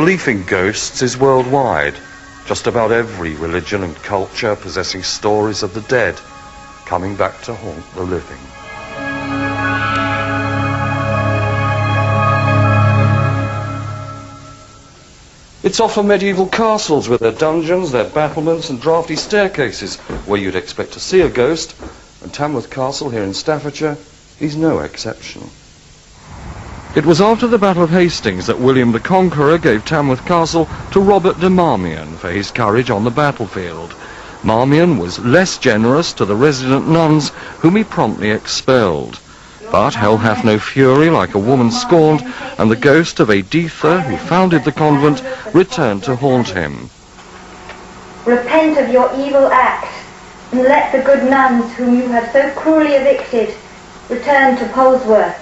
Belief in ghosts is worldwide. Just about every religion and culture possessing stories of the dead coming back to haunt the living. It's often medieval castles with their dungeons, their battlements and draughty staircases where you'd expect to see a ghost, and Tamworth Castle here in Staffordshire is no exception. It was after the Battle of Hastings that William the Conqueror gave Tamworth Castle to Robert de Marmion for his courage on the battlefield. Marmion was less generous to the resident nuns, whom he promptly expelled. But hell hath no fury like a woman scorned, and the ghost of Editha, who founded the convent, returned to haunt him. Repent of your evil act, and let the good nuns whom you have so cruelly evicted return to Polesworth.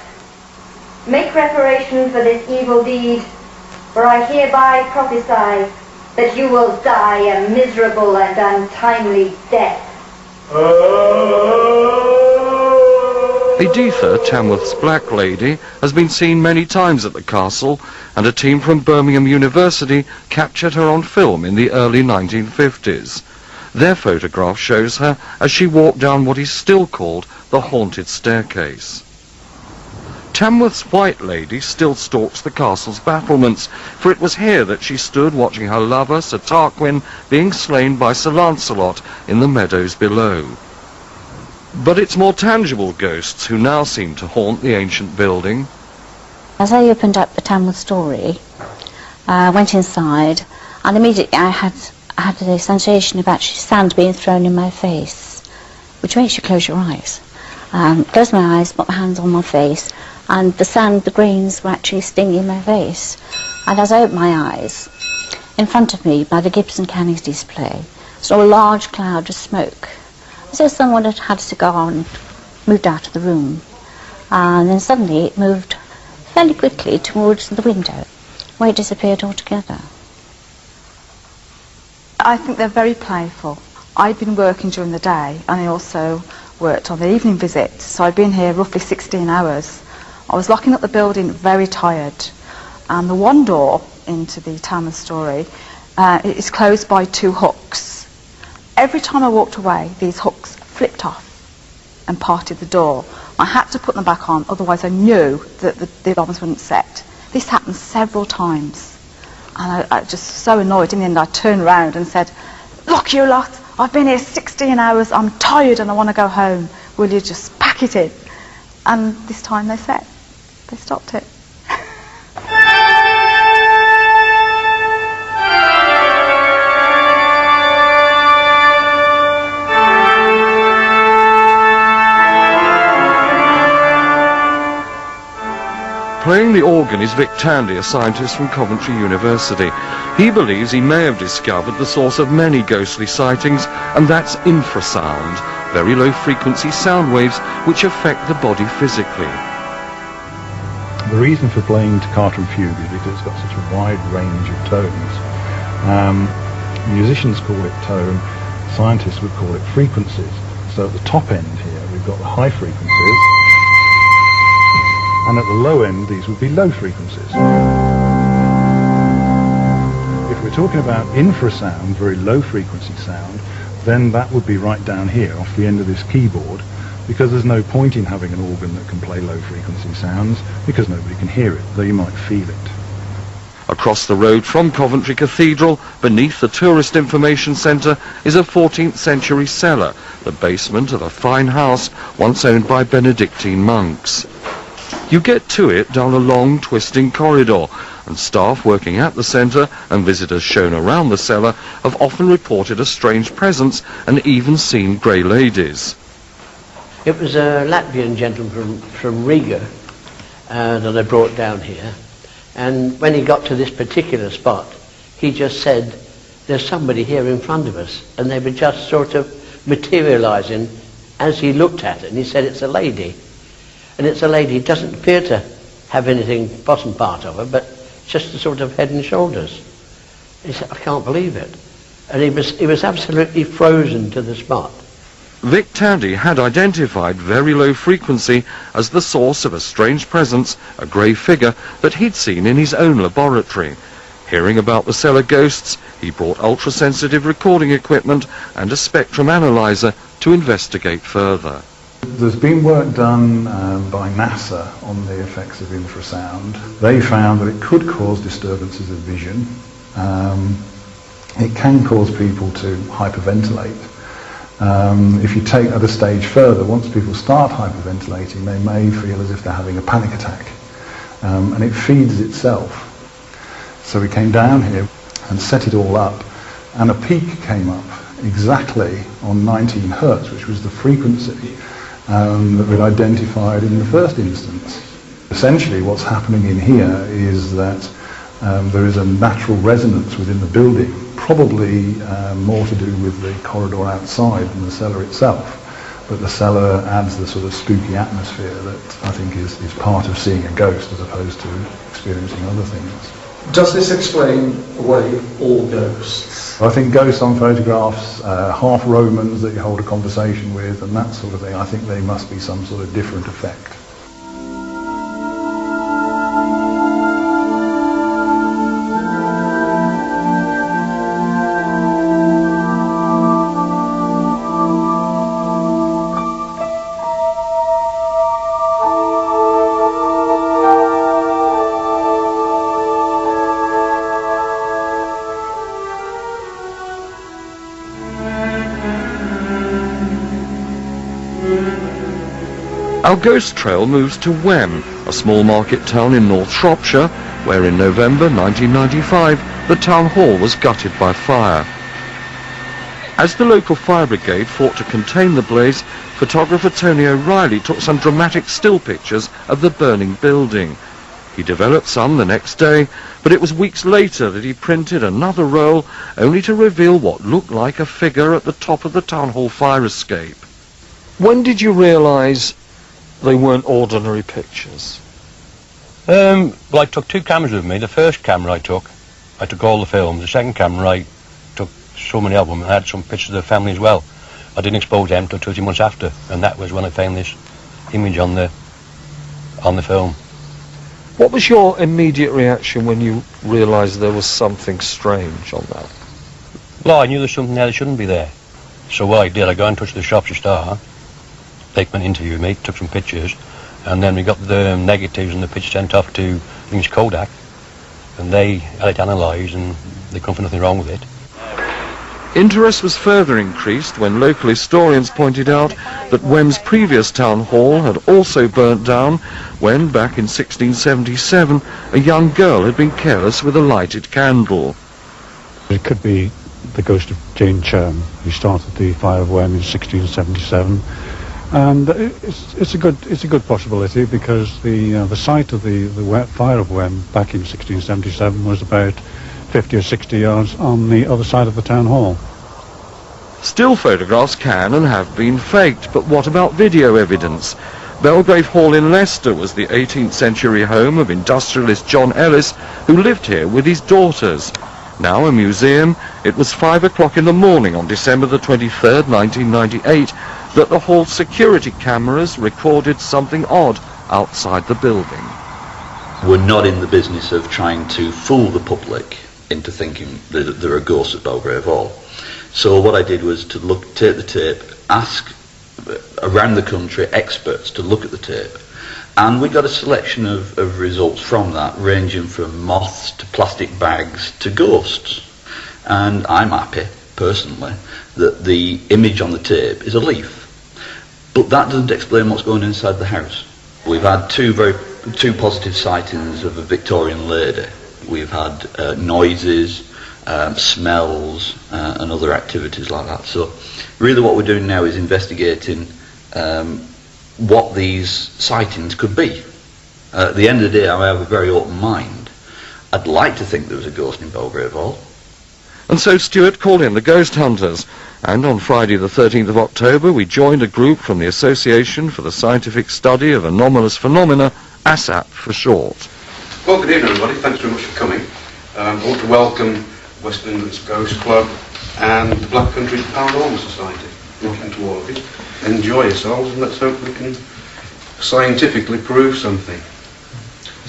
Make reparation for this evil deed, for I hereby prophesy that you will die a miserable and untimely death. Editha, Tamworth's Black Lady, has been seen many times at the castle, and a team from Birmingham University captured her on film in the early 1950s. Their photograph shows her as she walked down what is still called the Haunted Staircase. Tamworth's White Lady still stalks the castle's battlements, for it was here that she stood watching her lover, Sir Tarquin, being slain by Sir Lancelot in the meadows below. But it's more tangible ghosts who now seem to haunt the ancient building. As I opened up the Tamworth Story, I went inside, and immediately I had the sensation of actually sand being thrown in my face, which makes you close your eyes. Close my eyes, put my hands on my face, and the sand, the grains were actually stinging my face. And as I opened my eyes, in front of me, by the Gibson Cannings display, saw a large cloud of smoke, as if someone had had a cigar and moved out of the room. And then suddenly it moved fairly quickly towards the window, where it disappeared altogether. I think they're very playful. I'd been working during the day, and I also worked on the evening visit, so I'd been here roughly 16 hours. I was locking up the building very tired, and the one door into the Tamworth Story is closed by 2 hooks. Every time I walked away, these hooks flipped off and parted the door. I had to put them back on, otherwise I knew that the alarms wouldn't set. This happened several times, and I was just so annoyed. In the end, I turned around and said, "Look, you lot, I've been here 16 hours, I'm tired and I want to go home. Will you just pack it in?" And this time they set. They stopped it. Playing the organ is Vic Tandy, a scientist from Coventry University. He believes he may have discovered the source of many ghostly sightings, and that's infrasound, very low frequency sound waves which affect the body physically. The reason for playing toccata and fugue is because it's got such a wide range of tones. Musicians call it tone, scientists would call it frequencies. So at the top end here we've got the high frequencies, and at the low end these would be low frequencies. If we're talking about infrasound, very low frequency sound, then that would be right down here off the end of this keyboard, because there's no point in having an organ that can play low frequency sounds, because nobody can hear it, though you might feel it. Across the road from Coventry Cathedral, beneath the Tourist Information Centre, is a 14th century cellar, the basement of a fine house once owned by Benedictine monks. You get to it down a long twisting corridor, and staff working at the centre and visitors shown around the cellar have often reported a strange presence and even seen grey ladies. It was a Latvian gentleman from Riga that I brought down here, and when he got to this particular spot he just said, "There's somebody here in front of us," and they were just sort of materialising as he looked at it, and he said, "It's a lady." And it's a lady who doesn't appear to have anything bottom part of her, but just a sort of head and shoulders. He said, "I can't believe it." And he was absolutely frozen to the spot. Vic Tandy had identified very low frequency as the source of a strange presence, a grey figure, that he'd seen in his own laboratory. Hearing about the cellar ghosts, he brought ultra-sensitive recording equipment and a spectrum analyzer to investigate further. There's been work done by NASA on the effects of infrasound. They found that it could cause disturbances of vision. It can cause people to hyperventilate. If you take that a stage further, once people start hyperventilating, they may feel as if they're having a panic attack. And it feeds itself. So we came down here and set it all up, and a peak came up exactly on 19 hertz, which was the frequency that we'd identified in the first instance. Essentially what's happening in here is that there is a natural resonance within the building, probably more to do with the corridor outside than the cellar itself. But the cellar adds the sort of spooky atmosphere that I think is part of seeing a ghost as opposed to experiencing other things. Does this explain away all ghosts? I think ghosts on photographs, half Romans that you hold a conversation with and that sort of thing, I think they must be some sort of different effect. Our ghost trail moves to Wem, a small market town in North Shropshire, where in November 1995 the town hall was gutted by fire. As the local fire brigade fought to contain the blaze, photographer Tony O'Reilly took some dramatic still pictures of the burning building. He developed some the next day, but it was weeks later that he printed another roll, only to reveal what looked like a figure at the top of the town hall fire escape. When did you realise they weren't ordinary pictures? Well, I took two cameras with me. The first camera I took all the films. The second camera I took so many of them and I had some pictures of the family as well. I didn't expose them until 2 months after, and that was when I found this image on the film. What was your immediate reaction when you realised there was something strange on that? Well, I knew there was something there that shouldn't be there. So what I did, I got in touch with the Shropshire Star. They came and interviewed me, took some pictures, and then we got the negatives and the picture sent off to, I think it's Kodak, and they had it analysed and they couldn't find nothing wrong with it. Interest was further increased when local historians pointed out that Wem's previous town hall had also burnt down when, back in 1677, a young girl had been careless with a lighted candle. It could be the ghost of Jane Churn, who started the fire of Wem in 1677. And it's a good possibility because the site of the fire of Wem back in 1677 was about 50 or 60 yards on the other side of the town hall. Still photographs can and have been faked, but what about video evidence? Belgrave Hall in Leicester was the 18th century home of industrialist John Ellis, who lived here with his daughters. Now a museum, it was 5 o'clock in the morning on December the 23rd, 1998, that the hall's security cameras recorded something odd outside the building. We're not in the business of trying to fool the public into thinking that there are ghosts at Belgrave Hall. So what I did was to take the tape, ask around the country experts to look at the tape, and we got a selection of results from that, ranging from moths to plastic bags to ghosts. And I'm happy, personally, that the image on the tape is a leaf. But that doesn't explain what's going on inside the house. We've had two positive sightings of a Victorian lady. We've had noises, smells, and other activities like that. So really what we're doing now is investigating what these sightings could be. At the end of the day, I have a very open mind. I'd like to think there was a ghost in Belgrave Hall. And so Stuart called in the ghost hunters, and on Friday the 13th of October we joined a group from the Association for the Scientific Study of Anomalous Phenomena, ASAP for short. Well, good evening everybody, thanks very much for coming. I want to welcome West Midlands Ghost Club and the Black Country Paranormal Society. Welcome to all of you. Enjoy yourselves and let's hope we can scientifically prove something.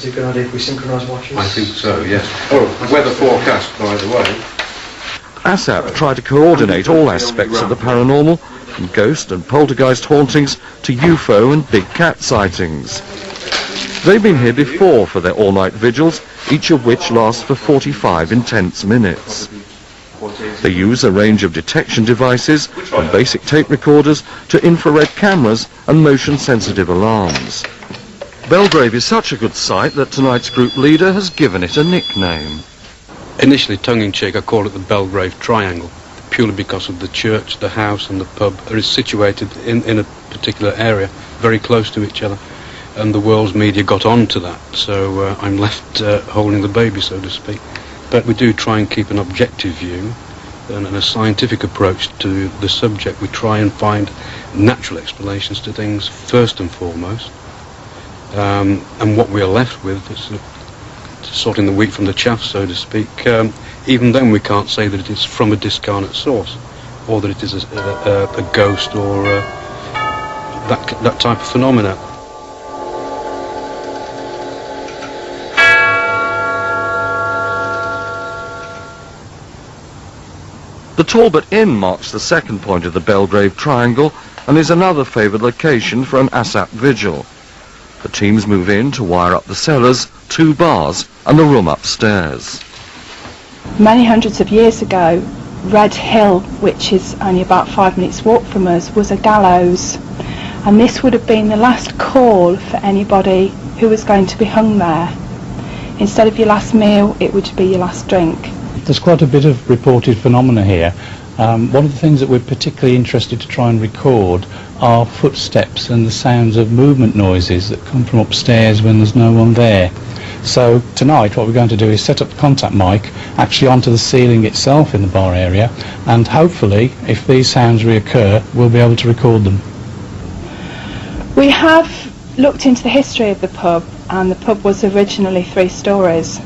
Is it a good idea if we synchronise watches? I think so, yes. Oh, weather forecast, by the way. ASAP tried to coordinate all aspects of the paranormal, from ghost and poltergeist hauntings to UFO and big cat sightings. They've been here before for their all-night vigils, each of which lasts for 45 intense minutes. They use a range of detection devices, from basic tape recorders to infrared cameras and motion-sensitive alarms. Belgrave is such a good site that tonight's group leader has given it a nickname. Initially, tongue-in-cheek, I called it the Belgrave Triangle, purely because of the church, the house and the pub are situated in a particular area, very close to each other, and the world's media got on to that, so I'm left holding the baby, so to speak. But we do try and keep an objective view and a scientific approach to the subject. We try and find natural explanations to things first and foremost. And what we are left with is sorting the wheat from the chaff, so to speak. Even then we can't say that it is from a discarnate source, or that it is a ghost or that type of phenomena. The Talbot Inn marks the second point of the Belgrave Triangle and is another favoured location for an ASAP vigil. The teams move in to wire up the cellars, 2 bars and the room upstairs. Many hundreds of years ago, Red Hill, which is only about 5 minutes walk from us, was a gallows, and this would have been the last call for anybody who was going to be hung there. Instead of your last meal, it would be your last drink. There's quite a bit of reported phenomena here. One of the things that we're particularly interested to try and record are footsteps and the sounds of movement noises that come from upstairs when there's no one there. So tonight what we're going to do is set up the contact mic actually onto the ceiling itself in the bar area, and hopefully if these sounds reoccur we'll be able to record them. We have looked into the history of the pub, and the pub was originally 3 stories.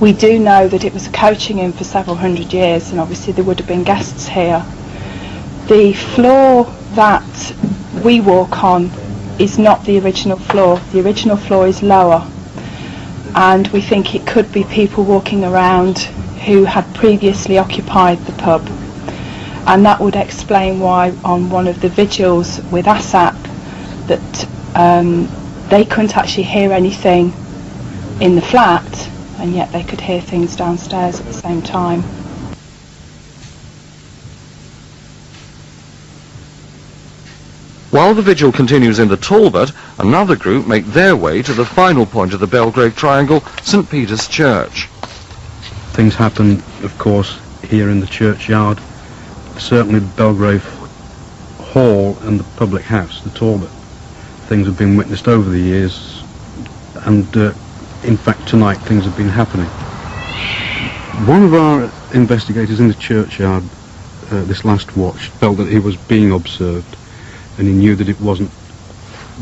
We do know that it was a coaching inn for several hundred years, and obviously there would have been guests here. The floor that we walk on is not the original floor. The original floor is lower, and we think it could be people walking around who had previously occupied the pub, and that would explain why on one of the vigils with ASAP that they couldn't actually hear anything in the flat, and yet they could hear things downstairs at the same time. While the vigil continues in the Talbot, another group make their way to the final point of the Belgrave Triangle, St Peter's Church. Things happen, of course, here in the churchyard, certainly the Belgrave Hall and the public house, the Talbot. Things have been witnessed over the years, and in fact tonight things have been happening. One of our investigators in the churchyard this last watch felt that he was being observed, and he knew that it wasn't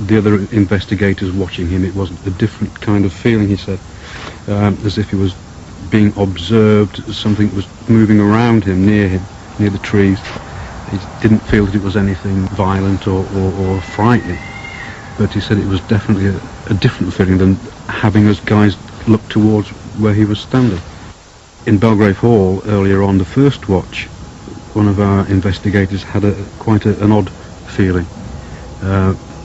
the other investigators watching him, it wasn't a different kind of feeling, he said, as if he was being observed, something was moving around him, near the trees. He didn't feel that it was anything violent or frightening, but he said it was definitely a different feeling than having us guys look towards where he was standing. In Belgrave Hall, earlier on, the first watch, one of our investigators had quite an odd feeling,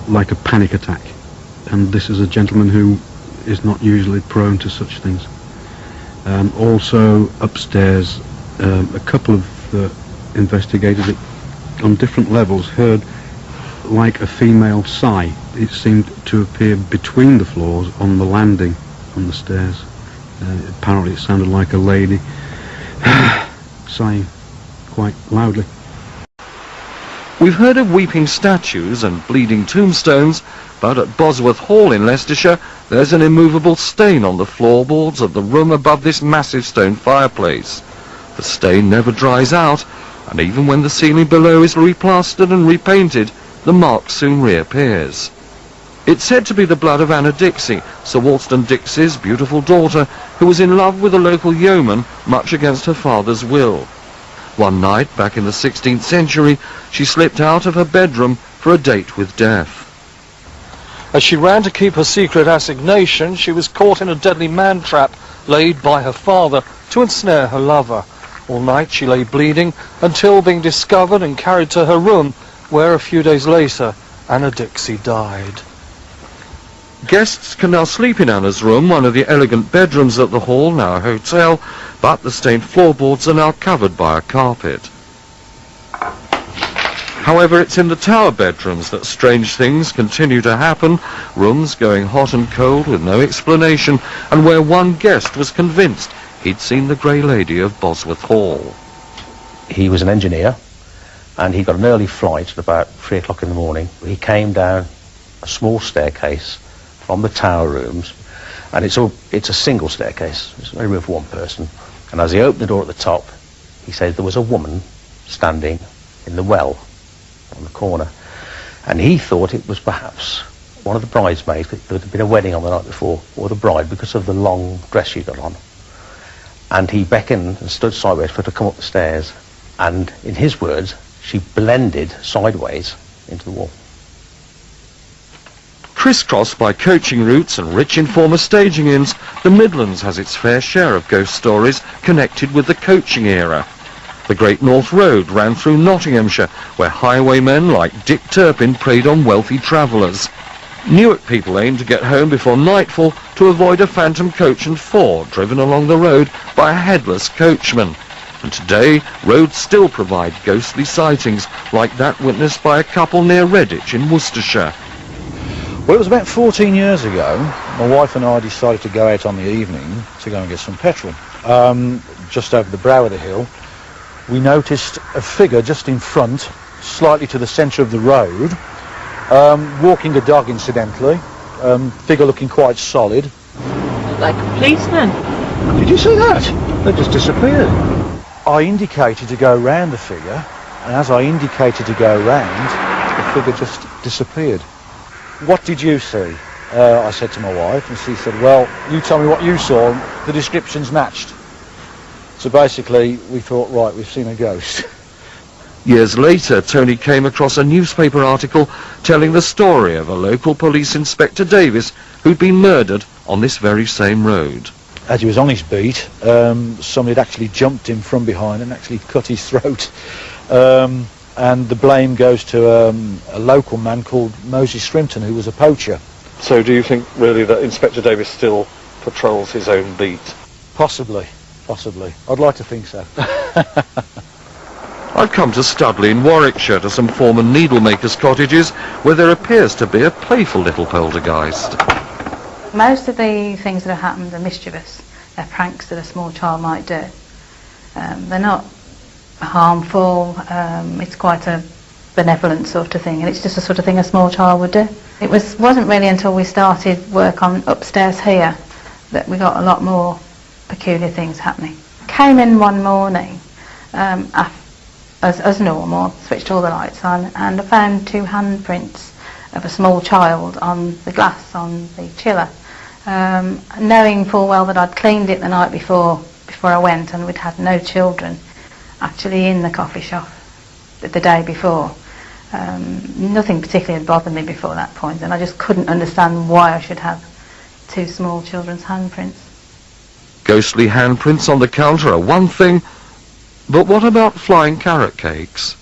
like a panic attack, and this is a gentleman who is not usually prone to such things. Also upstairs, a couple of investigators on different levels heard like a female sigh. It seemed to appear between the floors on the landing on the stairs. Apparently it sounded like a lady sighing quite loudly. We've heard of weeping statues and bleeding tombstones, but at Bosworth Hall in Leicestershire there's an immovable stain on the floorboards of the room above this massive stone fireplace. The stain never dries out, and even when the ceiling below is replastered and repainted, the mark soon reappears. It's said to be the blood of Anna Dixie, Sir Walston Dixie's beautiful daughter, who was in love with a local yeoman, much against her father's will. One night, back in the 16th century, she slipped out of her bedroom for a date with death. As she ran to keep her secret assignation, she was caught in a deadly man-trap laid by her father to ensnare her lover. All night she lay bleeding until being discovered and carried to her room, where a few days later Anna Dixie died. Guests can now sleep in Anna's room, one of the elegant bedrooms at the Hall, now a hotel, but the stained floorboards are now covered by a carpet. However, it's in the tower bedrooms that strange things continue to happen, rooms going hot and cold with no explanation, and where one guest was convinced he'd seen the Grey Lady of Bosworth Hall. He was an engineer, and he got an early flight at about 3 o'clock in the morning. He came down a small staircase from the tower rooms, and it's a single staircase. It's only room for one person. And as he opened the door at the top, he said there was a woman standing in the well on the corner, and he thought it was perhaps one of the bridesmaids. There had been a wedding on the night before, or the bride, because of the long dress she got on. And he beckoned and stood sideways for her to come up the stairs, and in his words, she blended sideways into the wall. Crisscrossed by coaching routes and rich in former staging inns, the Midlands has its fair share of ghost stories connected with the coaching era. The Great North Road ran through Nottinghamshire, where highwaymen like Dick Turpin preyed on wealthy travellers. Newark people aimed to get home before nightfall to avoid a phantom coach and four driven along the road by a headless coachman. And today, roads still provide ghostly sightings, like that witnessed by a couple near Redditch in Worcestershire. Well, it was about 14 years ago. My wife and I decided to go out on the evening to go and get some petrol. Just over the brow of the hill, we noticed a figure just in front, slightly to the centre of the road, walking a dog, incidentally. Figure looking quite solid. Like a policeman. Did you see that? They just disappeared. I indicated to go round the figure, and as I indicated to go round, the figure just disappeared. What did you see? I said to my wife, and she said, well, you tell me what you saw. The descriptions matched. So basically, we thought, right, we've seen a ghost. Years later, Tony came across a newspaper article telling the story of a local police inspector Davis who'd been murdered on this very same road. As he was on his beat, somebody had actually jumped him from behind and actually cut his throat. And the blame goes to a local man called Moses Shrimpton, who was a poacher. So do you think really that Inspector Davis still patrols his own beat? Possibly. I'd like to think so. I've come to Studley in Warwickshire to some former needlemakers' cottages where there appears to be a playful little poltergeist. Most of the things that have happened are mischievous. They're pranks that a small child might do. They're not harmful. It's quite a benevolent sort of thing, and it's just the sort of thing a small child would do. It wasn't really until we started work on upstairs here that we got a lot more peculiar things happening. Came in one morning as normal, switched all the lights on, and I found 2 handprints of a small child on the glass on the chiller. Knowing full well that I'd cleaned it the night before I went, and we'd had no children actually in the coffee shop the day before. Nothing particularly had bothered me before that point, and I just couldn't understand why I should have 2 small children's handprints. Ghostly handprints on the counter are one thing, but what about flying carrot cakes?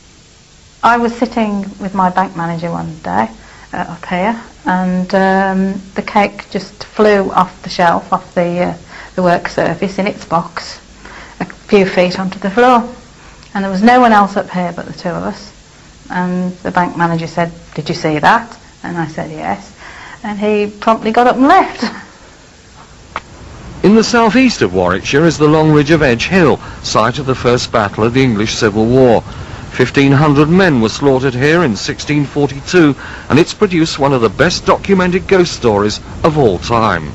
I was sitting with my bank manager one day up here, and the cake just flew off the shelf, off the work surface in its box, a few feet onto the floor. And there was no one else up here but the 2 of us. And the bank manager said, "Did you see that?" And I said, "Yes." And he promptly got up and left. In the southeast of Warwickshire is the long ridge of Edge Hill, site of the first battle of the English Civil War. 1,500 men were slaughtered here in 1642, and it's produced one of the best documented ghost stories of all time.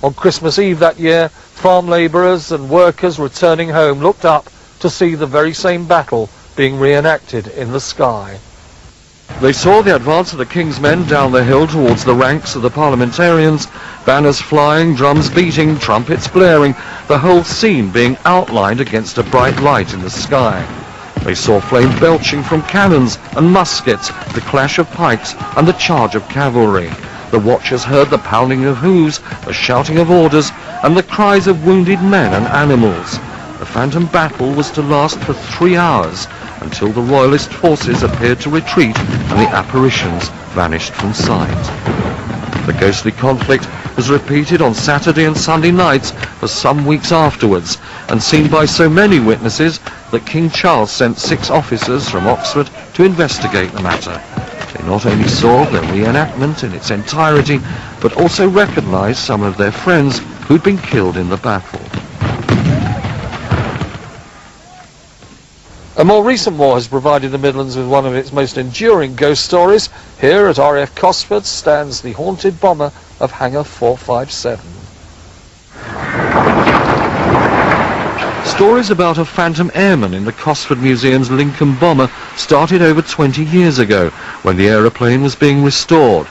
On Christmas Eve that year, farm labourers and workers returning home looked up to see the very same battle being reenacted in the sky. They saw the advance of the King's men down the hill towards the ranks of the parliamentarians, banners flying, drums beating, trumpets blaring, the whole scene being outlined against a bright light in the sky. They saw flame belching from cannons and muskets, the clash of pikes and the charge of cavalry. The watchers heard the pounding of hooves, the shouting of orders, and the cries of wounded men and animals. The phantom battle was to last for 3 hours, until the royalist forces appeared to retreat and the apparitions vanished from sight. The ghostly conflict was repeated on Saturday and Sunday nights for some weeks afterwards, and seen by so many witnesses that King Charles sent 6 officers from Oxford to investigate the matter. They not only saw the reenactment in its entirety, but also recognised some of their friends who'd been killed in the battle. A more recent war has provided the Midlands with one of its most enduring ghost stories. Here at RAF Cosford stands the haunted bomber of Hangar 457. Stories about a phantom airman in the Cosford Museum's Lincoln bomber started over 20 years ago, when the aeroplane was being restored.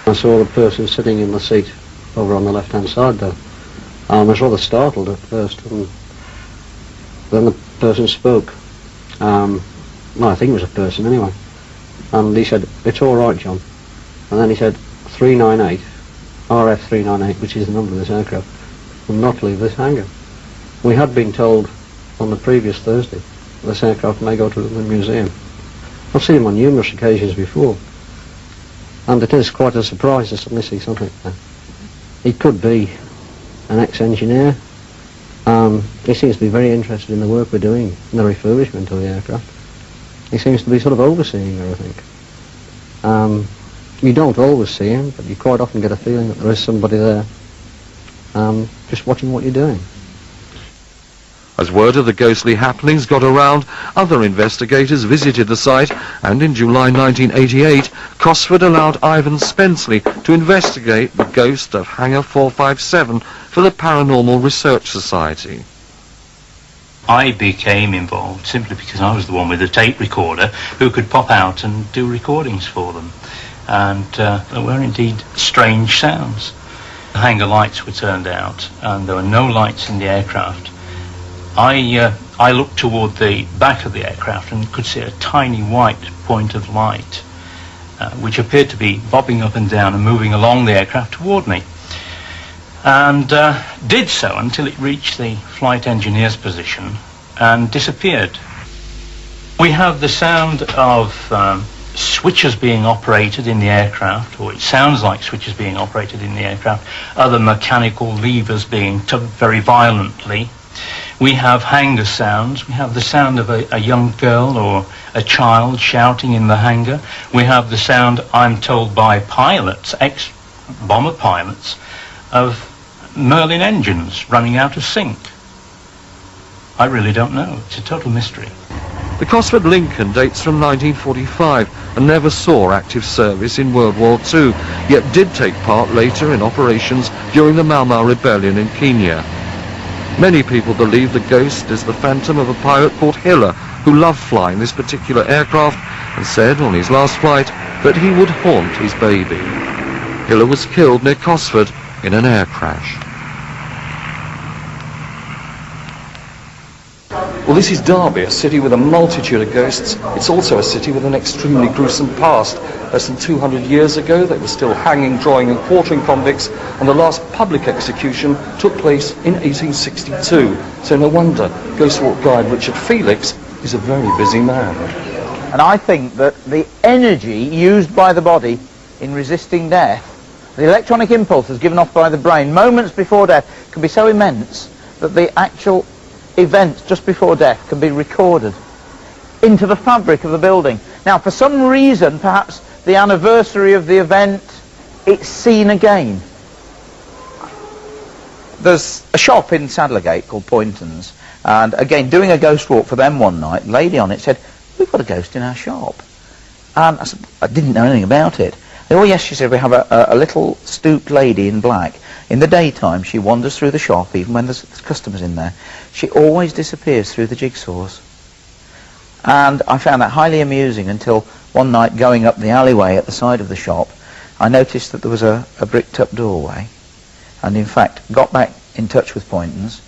I saw the person sitting in the seat over on the left-hand side there. I was rather startled at first, and then the person spoke. Well, I think it was a person anyway. And he said, "It's all right, John." And then he said, 398, RF 398, which is the number of this aircraft, will not leave this hangar. We had been told on the previous Thursday this aircraft may go to the museum. I've seen him on numerous occasions before, and it is quite a surprise to suddenly see something there. He could be an ex-engineer. He seems to be very interested in the work we're doing in the refurbishment of the aircraft. He seems to be sort of overseeing everything. You don't always see him, but you quite often get a feeling that there is somebody there just watching what you're doing. As word of the ghostly happenings got around, other investigators visited the site, and in July 1988, Cosford allowed Ivan Spenceley to investigate the ghost of Hangar 457 for the Paranormal Research Society. I became involved simply because I was the one with the tape recorder who could pop out and do recordings for them. And there were indeed strange sounds. The hangar lights were turned out, and there were no lights in the aircraft. I looked toward the back of the aircraft and could see a tiny white point of light, which appeared to be bobbing up and down and moving along the aircraft toward me. And did so until it reached the flight engineer's position and disappeared. We have the sound of switches being operated in the aircraft, or it sounds like switches being operated in the aircraft, other mechanical levers being tugged very violently. We have hangar sounds. We have the sound of a young girl or a child shouting in the hangar. We have the sound, I'm told by pilots, ex-bomber pilots, of Merlin engines running out of sync. I really don't know. It's a total mystery. The Cosford Lincoln dates from 1945 and never saw active service in World War II, yet did take part later in operations during the Mau Mau Rebellion in Kenya. Many people believe the ghost is the phantom of a pilot called Hiller, who loved flying this particular aircraft and said on his last flight that he would haunt his baby. Hiller was killed near Cosford in an air crash. Well, this is Derby, a city with a multitude of ghosts. It's also a city with an extremely gruesome past. Less than 200 years ago, they were still hanging, drawing and quartering convicts, and the last public execution took place in 1862. So no wonder Ghost Walk guide Richard Felix is a very busy man. And I think that the energy used by the body in resisting death, the electronic impulses given off by the brain moments before death, can be so immense that the actual events just before death can be recorded into the fabric of the building. Now, for some reason, perhaps the anniversary of the event, it's seen again. There's a shop in Sadlergate called Poynton's, and again, doing a ghost walk for them one night, the lady on it said, "We've got a ghost in our shop." And I said, I didn't know anything about it. Oh yes, she said, we have a little stooped lady in black. In the daytime, she wanders through the shop, even when there's customers in there. She always disappears through the jigsaws. And I found that highly amusing until one night, going up the alleyway at the side of the shop, I noticed that there was a bricked-up doorway, and in fact got back in touch with Poynton's,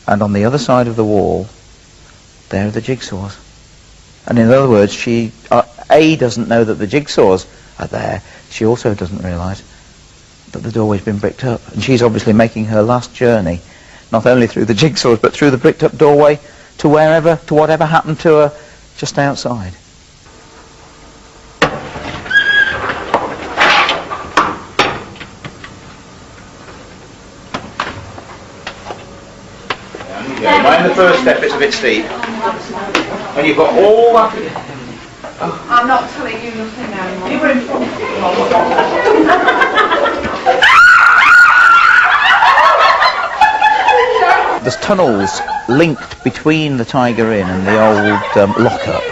and on the other side of the wall, there are the jigsaws. And in other words, she A, doesn't know that the jigsaws are there. She also doesn't realise but the doorway's been bricked up, and she's obviously making her last journey, not only through the jigsaws, but through the bricked up doorway to wherever, to whatever happened to her just outside. Mind the first step, it's a bit steep. When you've got all that... I'm not telling you nothing now. You were in front. There's tunnels linked between the Tiger Inn and the old lockup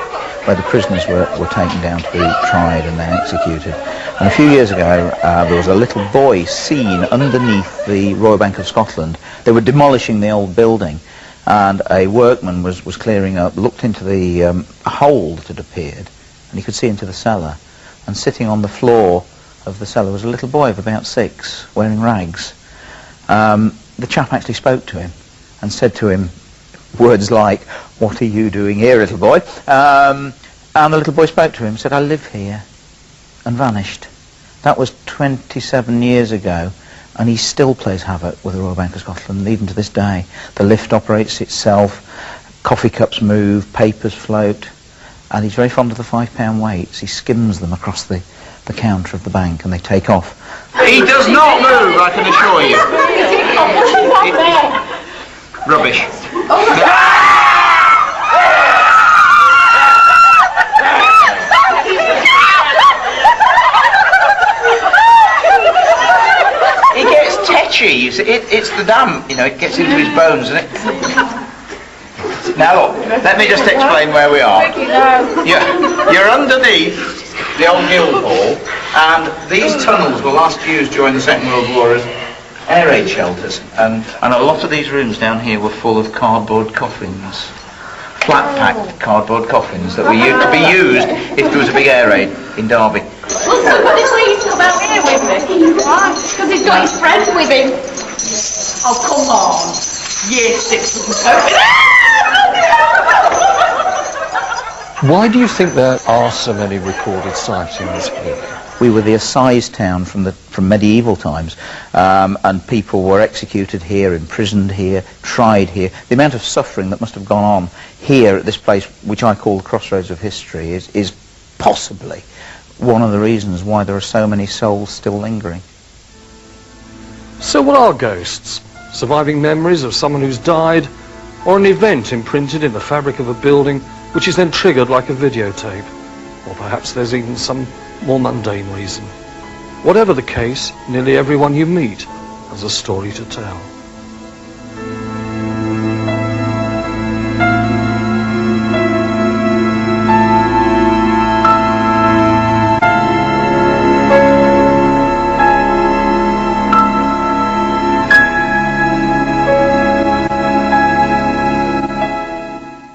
where the prisoners were taken down to be tried and then executed. And a few years ago there was a little boy seen underneath the Royal Bank of Scotland. They were demolishing the old building, and a workman was clearing up, looked into the hole that had appeared, and he could see into the cellar. And sitting on the floor of the cellar was a little boy of about 6, wearing rags. The chap actually spoke to him and said to him words like, "What are you doing here, little boy?" And the little boy spoke to him, said, "I live here," and vanished. That was 27 years ago, and he still plays havoc with the Royal Bank of Scotland, even to this day. The lift operates itself, coffee cups move, papers float, and he's very fond of the £5 weights. He skims them across the counter of the bank, and they take off. He does not move, I can assure you. Rubbish. He gets tetchy. It's the damp, you know, it gets into his bones, and it... Now look, let me just explain where we are. You're underneath the old Guildhall, and these tunnels were last used during the Second World War as air raid shelters, and a lot of these rooms down here were full of cardboard coffins, flat-packed cardboard coffins that were to be used if there was a big air raid in Derby. Well, somebody please come out here with me. Why? Because he's got his friend with him. Oh, come on. Year 6 doesn't Why do you think there are so many recorded sightings here? We were the assize town from medieval times, and people were executed here, imprisoned here, tried here. The amount of suffering that must have gone on here at this place, which I call the crossroads of history, is possibly one of the reasons why there are so many souls still lingering. So what are ghosts? Surviving memories of someone who's died, or an event imprinted in the fabric of a building which is then triggered like a videotape? Or perhaps there's even some more mundane reason. Whatever the case, nearly everyone you meet has a story to tell.